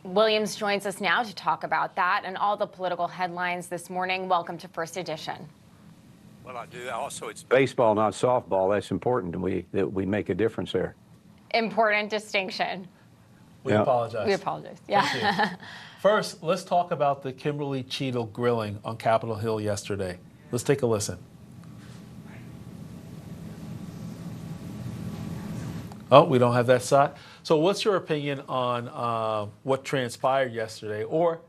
Williams joins us now to talk about that and all the political headlines this morning. Welcome to First Edition. Well, I do. Also, it's baseball, not softball. That's important, and that we make a difference there. Important distinction. We apologize. We apologize. Yeah. First, let's talk about the Kimberly Cheadle grilling on Capitol Hill yesterday. Let's take a listen. Oh, we don't have that side. So what's your opinion on what transpired yesterday or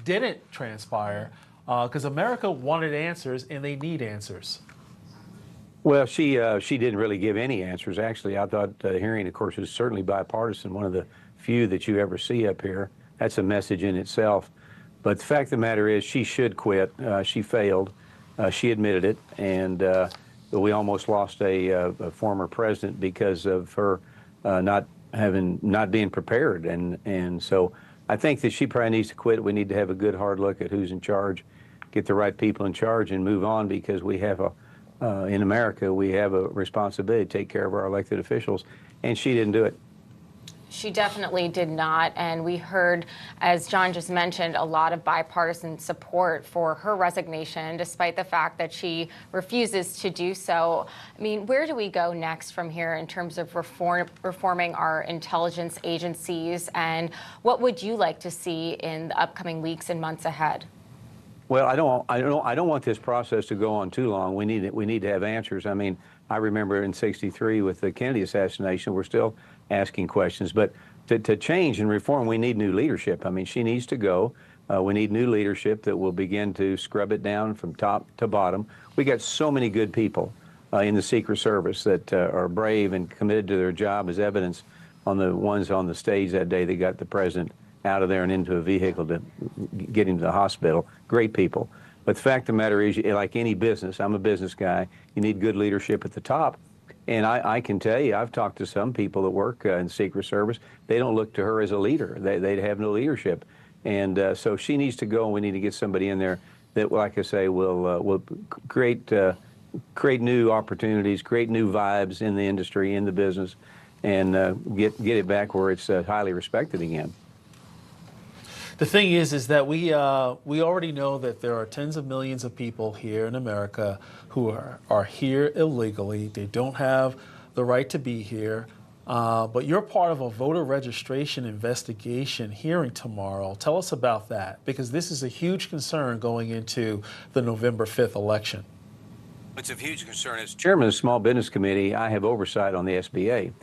didn't transpire? Because America wanted answers and they need answers. Well, she didn't really give any answers. Actually, I thought the hearing, of course, is certainly bipartisan, one of the few that you ever see up here. That's a message in itself. But the fact of the matter is she should quit. She failed. She admitted it. And we almost lost a former president because of her not being prepared. And so I think that she probably needs to quit. We need to have a good hard look at who's in charge, get the right people in charge, and move on, because we have in America, we have a responsibility to take care of our elected officials, and she didn't do it. She definitely did not, and we heard, as John just mentioned, a lot of bipartisan support for her resignation, despite the fact that she refuses to do so. I mean, where do we go next from here in terms of reforming our intelligence agencies, and what would you like to see in the upcoming weeks and months ahead? Well, I don't want this process to go on too long. We need to have answers. I mean, I remember in '63 with the Kennedy assassination, we're still asking questions. But to change and reform, we need new leadership. I mean, she needs to go. We need new leadership that will begin to scrub it down from top to bottom. We got so many good people in the Secret Service that are brave and committed to their job, as evidence on the ones on the stage that day that got the president out of there and into a vehicle to get him to the hospital. Great people. But the fact of the matter is, like any business, I'm a business guy, you need good leadership at the top. And I can tell you, I've talked to some people that work in Secret Service. They don't look to her as a leader. They have no leadership. And so she needs to go, and we need to get somebody in there that, like I say, will create new opportunities, create new vibes in the industry, in the business, and get it back where it's highly respected again. The thing is that we already know that there are tens of millions of people here in America who are here illegally. They don't have the right to be here. But you're part of a voter registration investigation hearing tomorrow. Tell us about that, because this is a huge concern going into the November 5th election. It's a huge concern. As chairman of the Small Business Committee, I have oversight on the SBA.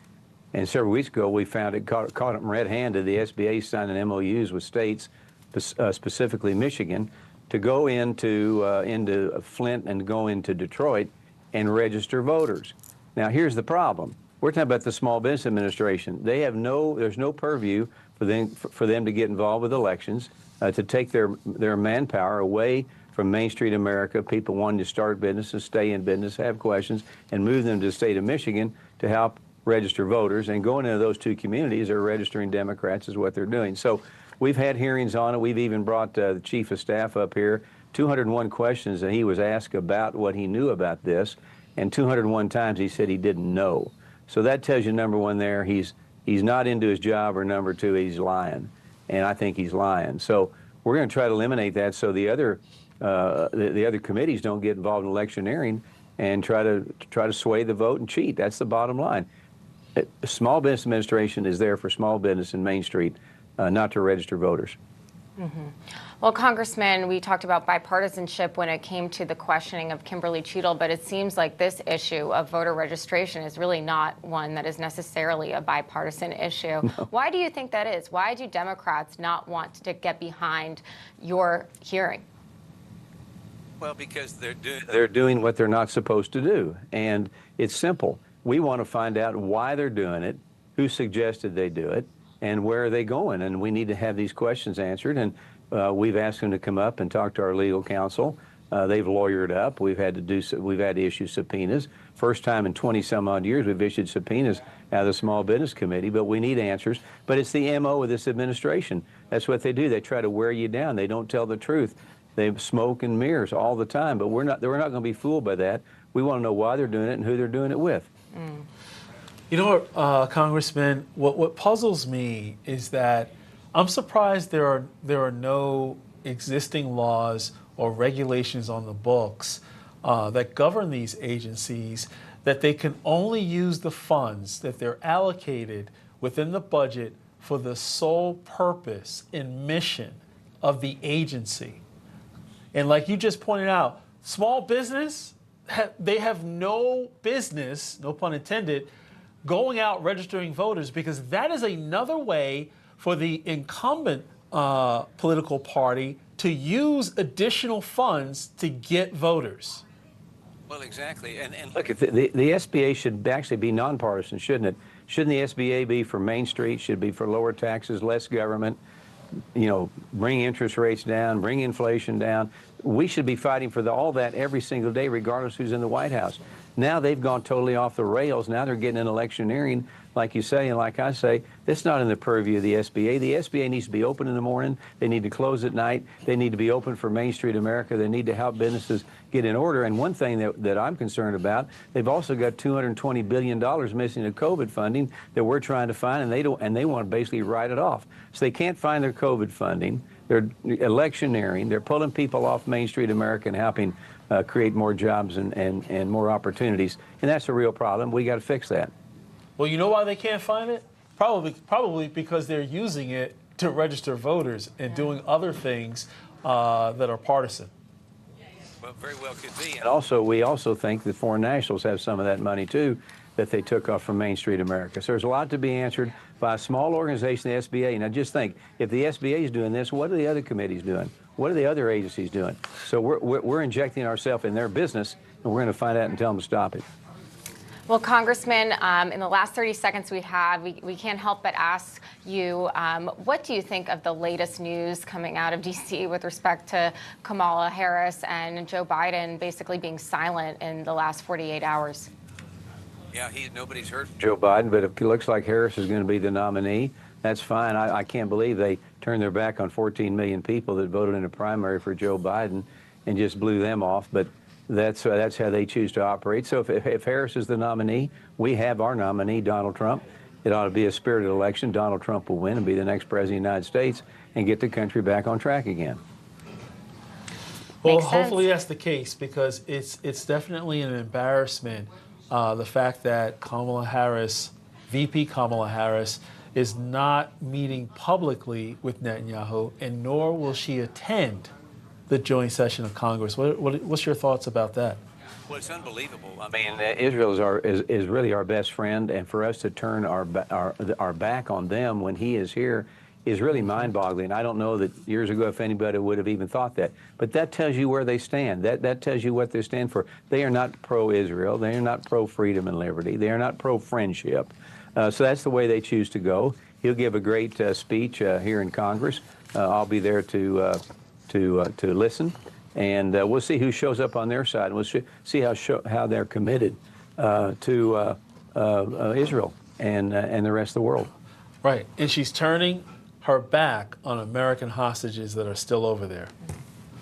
And several weeks ago, we found it caught them red-handed. The SBA signing MOUs with states, specifically Michigan, to go into Flint and go into Detroit and register voters. Now, here's the problem. We're talking about the Small Business Administration. There's no purview for them to get involved with elections, to take their manpower away from Main Street America, people wanting to start businesses, stay in business, have questions, and move them to the state of Michigan to help register voters. And going into those two communities, they're registering Democrats is what they're doing. So we've had hearings on it. We've even brought the chief of staff up here. 201 questions that he was asked about what he knew about this, and 201 times he said he didn't know. So that tells you, number one, there he's not into his job, or number two, he's lying. And I think he's lying. So we're going to try to eliminate that so the other committees don't get involved in electioneering and try to sway the vote and cheat. That's the bottom line. Small Business Administration is there for small business in Main Street, not to register voters. Mm-hmm. Well, Congressman, we talked about bipartisanship when it came to the questioning of Kimberly Cheadle, but it seems like this issue of voter registration is really not one that is necessarily a bipartisan issue. No. Why do you think that is? Why do Democrats not want to get behind your hearing? Well, because they're doing what they're not supposed to do, and it's simple. We want to find out why they're doing it, who suggested they do it, and where are they going. And we need to have these questions answered. And we've asked them to come up and talk to our legal counsel. They've lawyered up. We've had to issue subpoenas. First time in 20-some odd years we've issued subpoenas out of the Small Business Committee. But we need answers. But it's the MO of this administration. That's what they do. They try to wear you down. They don't tell the truth. They smoke and mirrors all the time. But we're not going to be fooled by that. We want to know why they're doing it and who they're doing it with. You know what, Congressman, what puzzles me is that I'm surprised there are no existing laws or regulations on the books that govern these agencies, that they can only use the funds that they're allocated within the budget for the sole purpose and mission of the agency. And like you just pointed out, small business, they have no business, no pun intended, going out registering voters, because that is another way for the incumbent political party to use additional funds to get voters. Well, exactly. And look, if the SBA should actually be nonpartisan, shouldn't it? Shouldn't the SBA be for Main Street? Should be for lower taxes, less government, bring interest rates down, bring inflation down. We should be fighting for all that every single day, regardless who's in the White House. Now they've gone totally off the rails. Now they're getting an electioneering, like you say, and like I say, that's not in the purview of the SBA. The SBA needs to be open in the morning. They need to close at night. They need to be open for Main Street America. They need to help businesses get in order. And one thing that I'm concerned about, they've also got $220 billion missing in COVID funding that we're trying to find, and they want to basically write it off. So they can't find their COVID funding. They're electioneering. They're pulling people off Main Street America and helping create more jobs and more opportunities. And that's a real problem. We got to fix that. Well, you know why they can't find it? Probably because they're using it to register voters and doing other things that are partisan. Well, very well could be. And we also think that foreign nationals have some of that money, too, that they took off from Main Street America. So there's a lot to be answered by a small organization, the SBA. Now, just think, if the SBA is doing this, what are the other committees doing? What are the other agencies doing? So we're injecting ourselves in their business, and we're going to find out and tell them to stop it. Well, Congressman, in the last 30 seconds we have, we can't help but ask you, what do you think of the latest news coming out of D.C. with respect to Kamala Harris and Joe Biden basically being silent in the last 48 hours? Yeah, nobody's heard from Joe Biden, but it looks like Harris is going to be the nominee. That's fine. I can't believe they turned their back on 14 million people that voted in a primary for Joe Biden and just blew them off. But that's how they choose to operate. So if Harris is the nominee, we have our nominee, Donald Trump. It ought to be a spirited election. Donald Trump will win and be the next president of the United States and get the country back on track again. Well, hopefully that's the case, because it's definitely an embarrassment, the fact that Kamala Harris, VP Kamala Harris, is not meeting publicly with Netanyahu, and nor will she attend the joint session of Congress. What's your thoughts about that? Well, it's unbelievable. I mean, Israel is really our best friend, and for us to turn our back on them when he is here is really mind-boggling. I don't know that years ago if anybody would have even thought that. But that tells you where they stand. That tells you what they stand for. They are not pro-Israel. They are not pro-freedom and liberty. They are not pro-friendship. So that's the way they choose to go. He'll give a great speech here in Congress. I'll be there to listen, and we'll see who shows up on their side. We'll see how they're committed to Israel and the rest of the world. Right, and she's turning her back on American hostages that are still over there.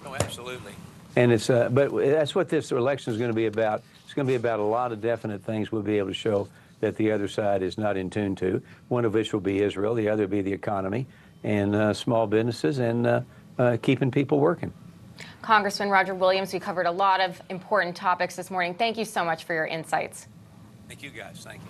Oh, absolutely. And but that's what this election is going to be about. It's going to be about a lot of definite things we'll be able to show that the other side is not in tune to, one of which will be Israel, the other will be the economy, and small businesses, and keeping people working. Congressman Roger Williams, we covered a lot of important topics this morning. Thank you so much for your insights. Thank you, guys. Thank you.